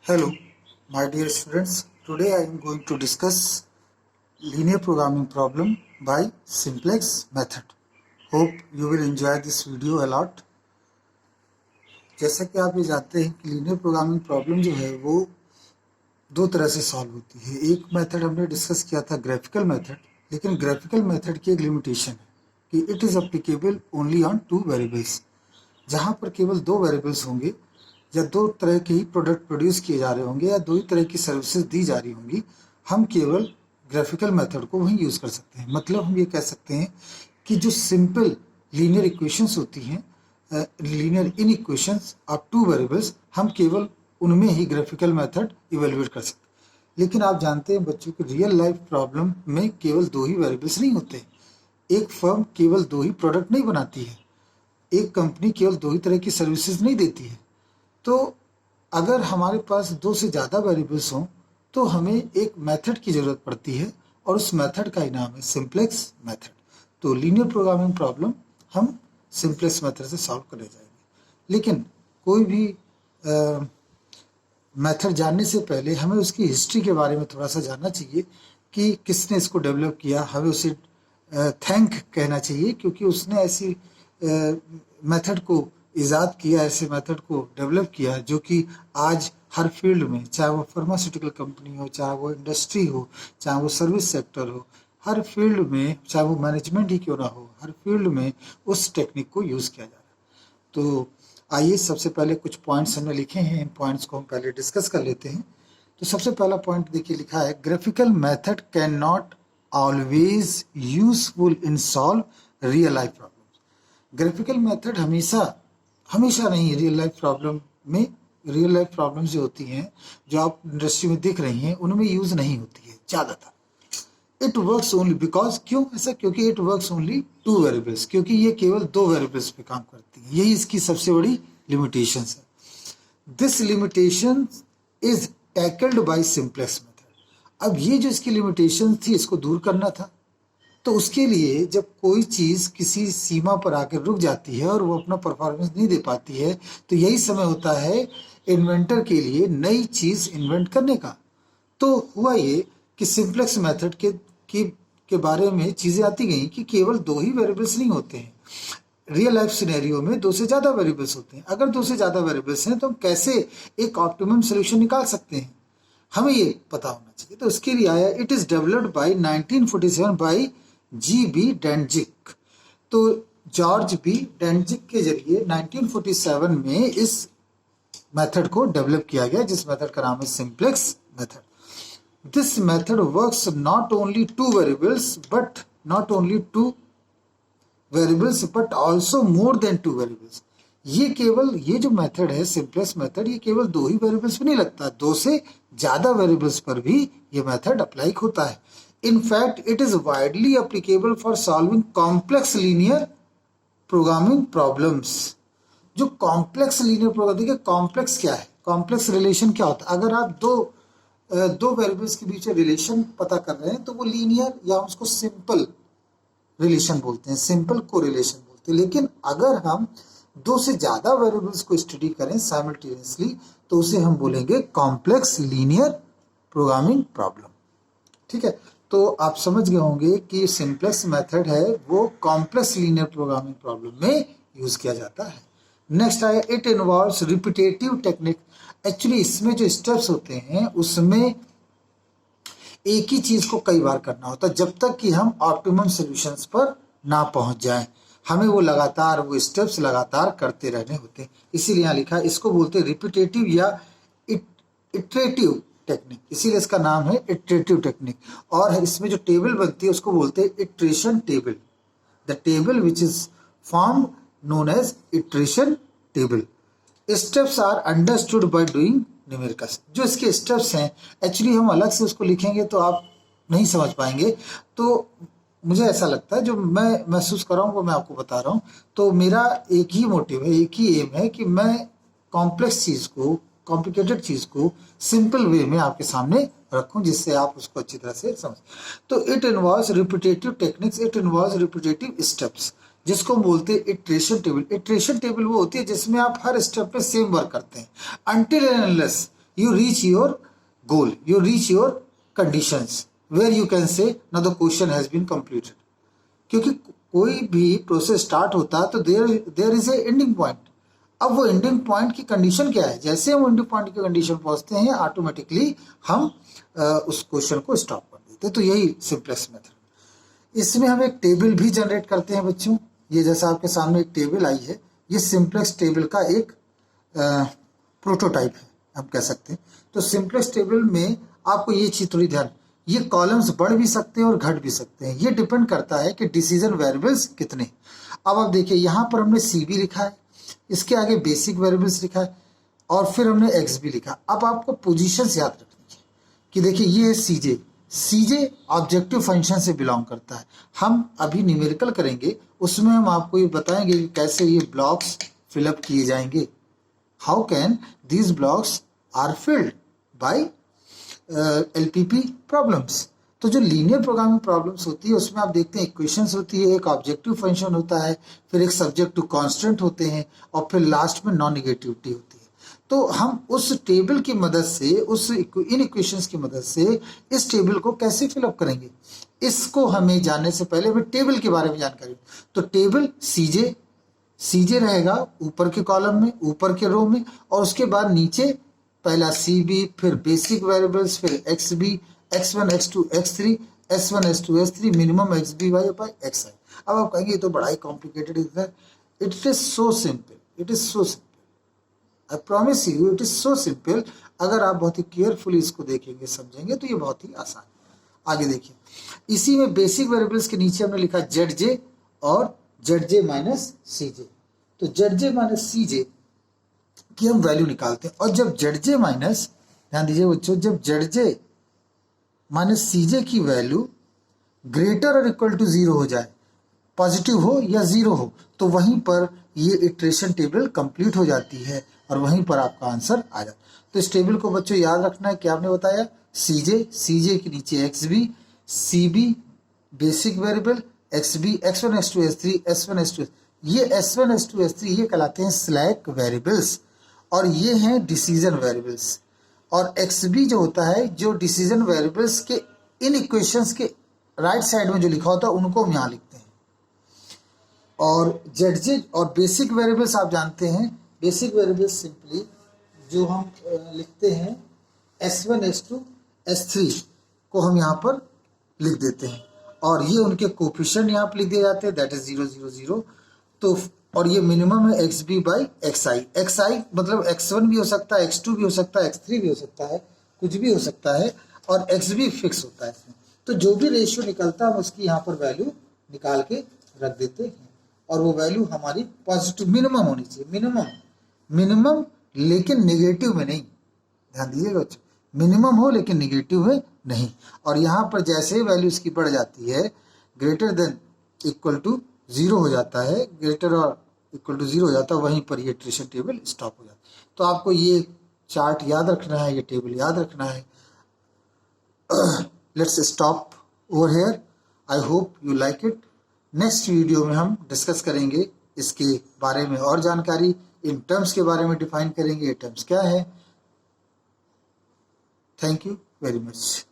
Hello, my dear students. Today I am going to discuss linear programming problem by simplex method. Hope you will enjoy this video a lot. जैसा कि आप ये जानते हैं कि linear programming problem जो है वो दो तरह से सॉल्व होती है। एक मेथड हमने डिस्कस किया था ग्राफिकल मेथड, लेकिन ग्राफिकल मेथड की एक लिमिटेशन है कि it is applicable only on 2 variables. जहाँ पर केवल 2 वेरिएबल्स होंगे या 2 तरह के ही प्रोडक्ट प्रोड्यूस किए जा रहे होंगे या 2 ही तरह की सर्विसेज दी जा रही होंगी, हम केवल ग्राफिकल मेथड को वहीं यूज़ कर सकते हैं। मतलब हम ये कह सकते हैं कि जो सिंपल लीनियर इक्वेशंस होती हैं, linear in equations of 2 variables, हम केवल उनमें ही ग्राफिकल मेथड इवेल्युएट कर सकते हैं। लेकिन आप जानते हैं बच्चों कि रियल लाइफ प्रॉब्लम में केवल 2 ही वेरिएबल्स नहीं होते। एक फर्म केवल 2 ही प्रोडक्ट नहीं बनाती है, एक कंपनी केवल 2 ही तरह की सर्विसेज नहीं देती है। तो अगर हमारे पास 2 से ज़्यादा वेरिएबल्स हों तो हमें एक मेथड की ज़रूरत पड़ती है और उस मेथड का ही नाम है सिंप्लेक्स मेथड। तो लीनियर प्रोग्रामिंग प्रॉब्लम हम सिंप्लेक्स मेथड से सॉल्व करने जाएंगे। लेकिन कोई भी मेथड जानने से पहले हमें उसकी हिस्ट्री के बारे में थोड़ा सा जानना चाहिए कि किसने इसको डेवलप किया। हमें उसे थैंक कहना चाहिए क्योंकि उसने ऐसी मेथड को ईजाद किया, ऐसे मेथड को डेवलप किया जो कि आज हर फील्ड में, चाहे वो फार्मास्यूटिकल कंपनी हो, चाहे वो इंडस्ट्री हो, चाहे वो सर्विस सेक्टर हो, हर फील्ड में, चाहे वो मैनेजमेंट ही क्यों ना हो, हर फील्ड में उस टेक्निक को यूज़ किया जा रहा है। तो आइए सबसे पहले कुछ पॉइंट्स हमने लिखे हैं, इन पॉइंट्स को हम पहले डिस्कस कर लेते हैं। तो सबसे पहला पॉइंट देखिए लिखा है, graphical method can not always useful in solve real life problem. Graphical method हमेशा नहीं रियल लाइफ प्रॉब्लम में, रियल लाइफ प्रॉब्लम जो होती हैं, जो आप इंडस्ट्री में देख रही हैं, उनमें यूज नहीं होती है ज़्यादातर। इट वर्क्स ओनली बिकॉज, क्यों ऐसा? क्योंकि इट वर्क्स ओनली 2 वेरिएबल्स, क्योंकि ये केवल 2 वेरिएबल्स पे काम करती है। यही इसकी सबसे बड़ी लिमिटेशन है। This limitation is tackled by simplex method. अब ये जो इसकी लिमिटेशन थी, इसको दूर करना था। तो उसके लिए जब कोई चीज़ किसी सीमा पर आकर रुक जाती है और वो अपना परफॉर्मेंस नहीं दे पाती है, तो यही समय होता है इन्वेंटर के लिए नई चीज़ इन्वेंट करने का। तो हुआ ये कि सिंप्लेक्स मेथड के बारे में चीज़ें आती गई कि केवल 2 ही वेरिएबल्स नहीं होते हैं। रियल लाइफ सिनेरियो में 2 से ज़्यादा वेरिएबल्स होते हैं। अगर 2 से ज़्यादा वेरिएबल्स हैं तो हम कैसे एक ऑप्टिमम सोल्यूशन निकाल सकते हैं, हमें ये पता होना चाहिए। तो उसके लिए आया, it is developed by 1947 by G.B. डेंजिक। तो जॉर्ज बी डेंजिक के जरिए 1947 में इस मेथड को डेवलप किया गया, जिस मेथड का नाम है simplex method. This method works not only 2 variables but also more than 2 variables. ये जो मेथड है सिंप्लेक्स मेथड, ये केवल 2 ही वेरिएबल्स पर नहीं लगता, 2 से ज्यादा वेरिएबल्स पर भी ये मेथड अप्लाई होता है। In fact, it is widely applicable for solving complex linear programming problems. जो complex linear program, देखिए complex क्या है, complex relation क्या होता है? अगर आप दो वेरिएबल्स के बीच रिलेशन पता कर रहे हैं तो वो लीनियर या उसको सिंपल रिलेशन बोलते हैं, सिंपल कोरिलेशन बोलते हैं। लेकिन अगर हम 2 से ज्यादा वेरिएबल्स को स्टडी करें साइमल्टेनियसली तो उसे हम बोलेंगे कॉम्प्लेक्स लीनियर प्रोग्रामिंग प्रॉब्लम। ठीक है, तो आप समझ गए होंगे कि सिंप्लेक्स मेथड है वो कॉम्प्लेक्स लीनियर प्रोग्रामिंग प्रॉब्लम में यूज किया जाता है। नेक्स्ट आया, it involves repetitive technique. Actually इसमें जो स्टेप्स होते हैं उसमें एक ही चीज को कई बार करना होता है जब तक कि हम ऑप्टिमम सॉल्यूशंस पर ना पहुंच जाएं। हमें वो स्टेप्स लगातार करते रहने होते हैं। इसीलिए यहाँ लिखा है, इसको बोलते हैं रिपीटेटिव या इटरेटिव टेक्निक, इसीलिए इसका नाम है इटरेटिव टेक्निक। और इसमें जो टेबल बनती है उसको बोलते हैं iteration table. The table which is formed known as iteration table. Steps are understood by doing numericals. जो इसके स्टेप्स हैं एक्चुअली हम अलग से उसको लिखेंगे तो आप नहीं समझ पाएंगे। तो मुझे ऐसा लगता है, जो मैं महसूस कर रहा हूँ वो मैं आपको बता रहा हूँ। तो मेरा एक ही मोटिव है, एक ही एम है कि मैं कॉम्प्लेक्स चीज को, कॉम्प्लिकेटेड चीज को सिंपल वे में आपके सामने रखूं जिससे आप उसको अच्छी तरह से समझ। तो it involves repetitive techniques, it involves repetitive steps, जिसको हम बोलते हैं इटरेशन टेबल। इटरेशन टेबल वो होती है जिसमें आप हर स्टेप पे सेम वर्क करते हैं until and unless you reach your goal, you reach your conditions where you can say now the question has been completed. क्योंकि कोई भी प्रोसेस स्टार्ट होता है तो there is a ending point. अब वो एंडिंग पॉइंट की कंडीशन क्या है, जैसे हम एंडिंग पॉइंट की कंडीशन पहुंचते हैं ऑटोमेटिकली हम उस क्वेश्चन को स्टॉप कर देते हैं. तो यही सिंपलेक्स मेथड. इसमें हम एक टेबल भी जनरेट करते हैं बच्चों. ये जैसा आपके सामने एक टेबल आई है, ये सिंपलेक्स टेबल का एक प्रोटोटाइप है हम कह सकते हैं. तो सिंपलेक्स टेबल में आपको ये चीज थोड़ी ध्यान, ये कॉलम्स बढ़ भी सकते हैं और घट भी सकते हैं. ये डिपेंड करता है कि डिसीजन वेरिएबल्स कितने. अब आप देखिए यहाँ पर हमने सी भी लिखा है, इसके आगे बेसिक वेरिएबल्स लिखा है और फिर हमने एक्स भी लिखा. अब आपको पोजीशंस याद रखनी है कि देखिए ये है सीजे. सीजे ऑब्जेक्टिव फंक्शन से बिलोंग करता है. हम अभी न्यूमेरिकल करेंगे, उसमें हम आपको ये बताएंगे कि कैसे ये ब्लॉक्स फिलअप किए जाएंगे. How can these blocks are filled by LPP problems. तो जो लीनियर प्रोग्रामिंग प्रॉब्लम्स होती है उसमें आप देखते हैं इक्वेशंस होती है, एक ऑब्जेक्टिव फंक्शन होता है, फिर एक सब्जेक्ट टू कांस्टेंट होते हैं और फिर लास्ट में नॉन नेगेटिविटी होती है. तो हम उस टेबल की मदद से, इन इक्वेशंस की मदद से इस टेबल को कैसे फिलअप करेंगे, इसको हमें जानने से पहले हमें टेबल के बारे में जानकारी. तो टेबल सीजे रहेगा ऊपर के कॉलम में, ऊपर के रो में, और उसके बाद नीचे पहला CB, फिर बेसिक वेरिएबल्स, फिर XB, X1, X2, X3, S1, S2, S3, minimum XBY by XI. अब आप कहेंगे ये तो बड़ा ही कॉम्प्लिकेटेड है. It is so simple, it is so simple. I promise you it is so simple. अगर आप बहुत ही केयरफुली इसको देखेंगे, समझेंगे तो ये बहुत ही आसान. आगे देखिए, इसी में बेसिक वेरिएबल्स के नीचे हमने लिखा ZJ और ZJ माइनस CJ. तो ZJ माइनस CJ की हम वैल्यू निकालते हैं. और जब ZJ माइनस, ध्यान दीजिए बच्चों, जब ZJ माइनस CJ की वैल्यू ग्रेटर और इक्वल टू 0 हो जाए, पॉजिटिव हो या 0 हो, तो वहीं पर ये इटरेशन टेबल कंप्लीट हो जाती है और वहीं पर आपका आंसर आ जाता है. तो इस टेबल को बच्चों याद रखना है. क्या आपने बताया, CJ के नीचे XB, CB basic variable, XB, X1, X2, S3, S1, S2, ये S1, S2, S3 ये कहलाते हैं स्लैक वेरिएबल्स और ये हैं डिसीजन वेरिएबल्स. और XB जो होता है, जो डिसीजन वेरिएबल्स के इन इक्वेशंस के राइट साइड में जो लिखा होता है उनको हम यहाँ लिखते हैं. और ZJ और बेसिक वेरिएबल्स आप जानते हैं, बेसिक वेरिएबल्स सिंपली जो हम लिखते हैं S1, S2, S3 को हम यहाँ पर लिख देते हैं और ये उनके कोफिशिएंट यहाँ पर लिख दिए जाते हैं, दैट इज 0, 0, 0. तो और ये मिनिमम है XB बाई XI. XI मतलब X1 भी हो सकता है, X2 भी हो सकता है, X3 भी हो सकता है, कुछ भी हो सकता है, और XB फिक्स होता है इसमें. तो जो भी रेशियो निकलता है हम उसकी यहाँ पर वैल्यू निकाल के रख देते हैं और वो वैल्यू हमारी पॉजिटिव मिनिमम होनी चाहिए. मिनिमम लेकिन नेगेटिव में नहीं. ध्यान दीजिएगा बच्चों, मिनिमम हो लेकिन नेगेटिव में नहीं. और यहाँ पर जैसे वैल्यू इसकी बढ़ जाती है, ग्रेटर देन इक्वल टू 0 हो जाता है, ग्रेटर और इक्वल टू 0 हो जाता है, वहीं पर ये इटरेशन टेबल स्टॉप हो जाता है. तो आपको ये चार्ट याद रखना है, ये टेबल याद रखना है. Let's stop over here. I hope you like it. Next video में हम डिस्कस करेंगे इसके बारे में और जानकारी, इन टर्म्स के बारे में डिफाइन करेंगे, ये टर्म्स क्या है. Thank you very much.